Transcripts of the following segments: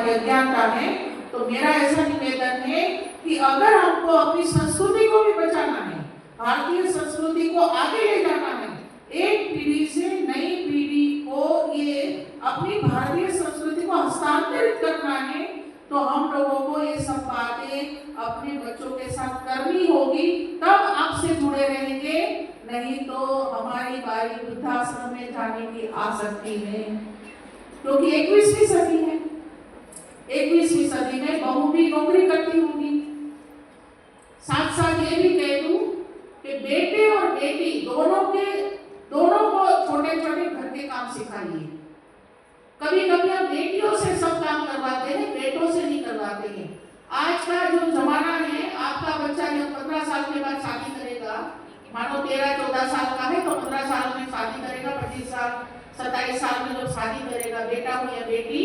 हमारी अज्ञानता है। तो मेरा ऐसा निवेदन है कि अगर हमको अपनी संस्कृति को भी बचाना है, भारतीय संस्कृति को आगे ले जाना है, एक पीढ़ी से नई पीढ़ी को ये अपनी भारतीय संस्कृति को हस्तांतरित करना है, तो हम लोगों को ये सब बातें अपने बच्चों के साथ करनी होगी, तब आपसे जुड़े रहेंगे। नहीं तो हमारी बारी वृद्धाश्रम में जाने की आ सकती है, क्योंकि 21वीं सदी है। 21वीं सदी में बहू भी नौकरी करती होगी। साथ साथ ये भी कह दूं कि बेटे और बेटी दोनों को छोटे छोटे घर के काम सिखाइए। कभी कभी हम बेटियों से सब काम करवाते हैं, बेटों से नहीं करवाते हैं। आज का जो जमाना है, आपका बच्चा जब 15 साल के बाद शादी करेगा, मानो 13-14 साल का है तो 15 साल में शादी करेगा, 25 साल 27 साल में जब शादी करेगा बेटा हो या बेटी,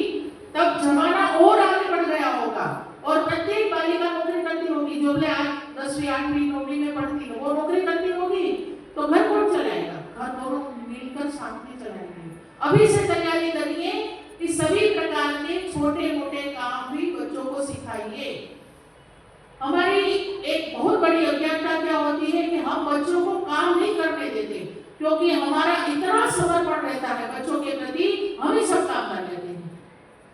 तब जमाना और आगे बढ़ गया होगा और प्रत्येक बालिका नौकरी करती होगी। जो ले आज 10वीं 8वीं नौकरी में पढ़ती है वो नौकरी करती होगी, तो घर कौन चलाएगा? घर दोनों मिलकर साथ में चलाएंगे। अभी से तैयारी करिए कि सभी प्रकार के छोटे मोटे काम भी बच्चों को सिखाइए। हमारी एक बहुत बड़ी अज्ञानता क्या होती है कि हम बच्चों को काम नहीं करने देते, क्योंकि हमारा इतना समर्पण रहता है बच्चों के प्रति, हम ही सब काम कर लेते हैं।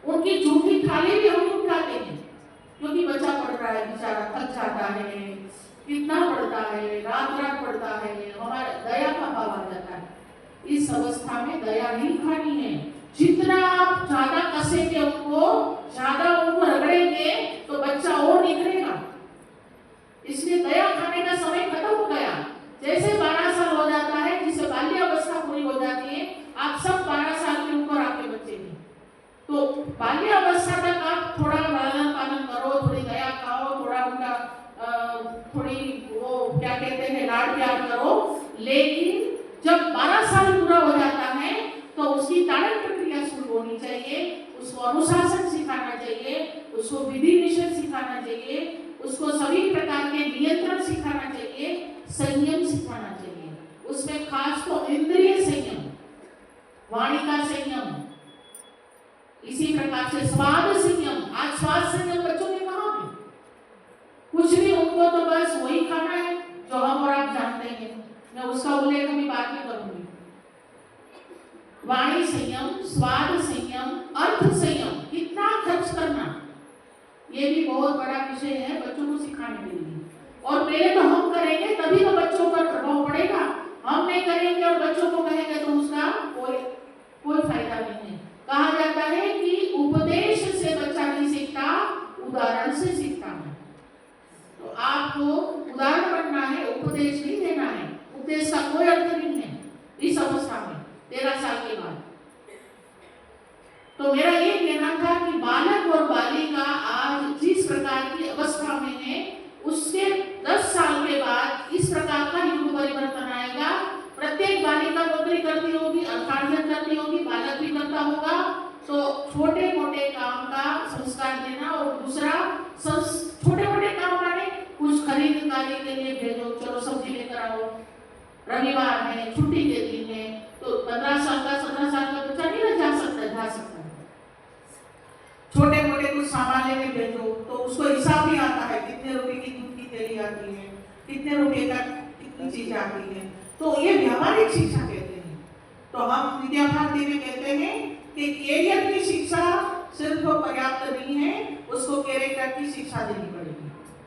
उनकी झूठी थाली भी हम उठाते हैं, क्योंकि बच्चा पढ़ रहा है, बेचारा थक जाता है, कितना पढ़ता है, रात रात पढ़ता है, हमारा दया का भाव आ जाता है। इस अवस्था में दया नहीं खानी है। जितना आप ज्यादा कसेंगे उनको, ज्यादा उनको रगड़ेंगे, तो बच्चा और निखरेगा। इसलिए दया खाने का समय खत्म हो गया। जैसे 12 साल हो जाता है, जिसे बाल्यावस्था पूरी हो जाती है, आप सब 12 साल के ऊपर आपके बच्चे हैं, तो बाल्यावस्था तक आप थोड़ा लालन पालन करो, थोड़ी दया खाओ, थोड़ा उनका थोड़ी वो क्या कहते हैं लाड प्यार करो। लेकिन जब 12 साल पूरा हो जाता है तो उसकी ताड़न प्रक्रिया शुरू होनी चाहिए, उसको अनुशासन सिखाना चाहिए, उसको विधि निषेध सिखाना चाहिए, उसको सभी प्रकार के नियंत्रण सिखाना चाहिए, संयम सिखाना चाहिए। उसमें खास तो इंद्रिय संयम, वाणी का संयम, इसी प्रकार से स्वाद संयम। आज स्वाद संयम बच्चों में कहाँ है? कुछ भी, उनको तो बस वही खाना है जो हम और आप जानते हैं। मैं उसका उल्लेख अभी बाद में करूंगी। वाणी संयम, स्वाद संयम, अर्थ संयम, कितना खर्च करना, ये भी बहुत बड़ा विषय है बच्चों को सिखाने के लिए। और पहले तो हम करेंगे तभी तो बच्चों पर प्रभाव पड़ेगा। हम नहीं करेंगे और बच्चों को कहेंगे तो उसका कोई फायदा नहीं है। कहा जाता है कि उपदेश से बच्चा नहीं सीखता, उदाहरण से सीखता है। तो आपको उदाहरण बनना है, उपदेश नहीं देना है। उपदेश का कोई अर्थ नहीं है इस अवस्था में 13 साल के बाद। तो मेरा ये कहना था कि बालक और बालिका आज जिस प्रकार की अवस्था में है, उसके 10 साल के बाद इस प्रकार का युग परिवर्तन आएगा। प्रत्येक बालिका नौकरी करती होगी, अर्थार्जन करती होगी, बालक भी करता होगा। तो छोटे मोटे काम का संस्कार देना, और दूसरा छोटे मोटे काम माने कुछ खरीदारी के लिए भेजो, चलो सब्जी लेकर आओ, रविवार है, छुट्टी के दिन है, तो 15 साल का 17 साल का बच्चा नहीं ना जा सकता। छोटे मोटे कुछ सामान लेने भेजो, तो उसको हिसाब भी आता है, कितने रुपए की दूध की थैली आती है, कितने रुपए का कितनी चीज आती है। तो ये व्यावहारिक शिक्षा कहते हैं। तो हम विद्या भारती में कहते हैं कि कैरियर की शिक्षा सिर्फ पर्याप्त नहीं है, उसको कैरेक्टर की शिक्षा देनी पड़ेगी।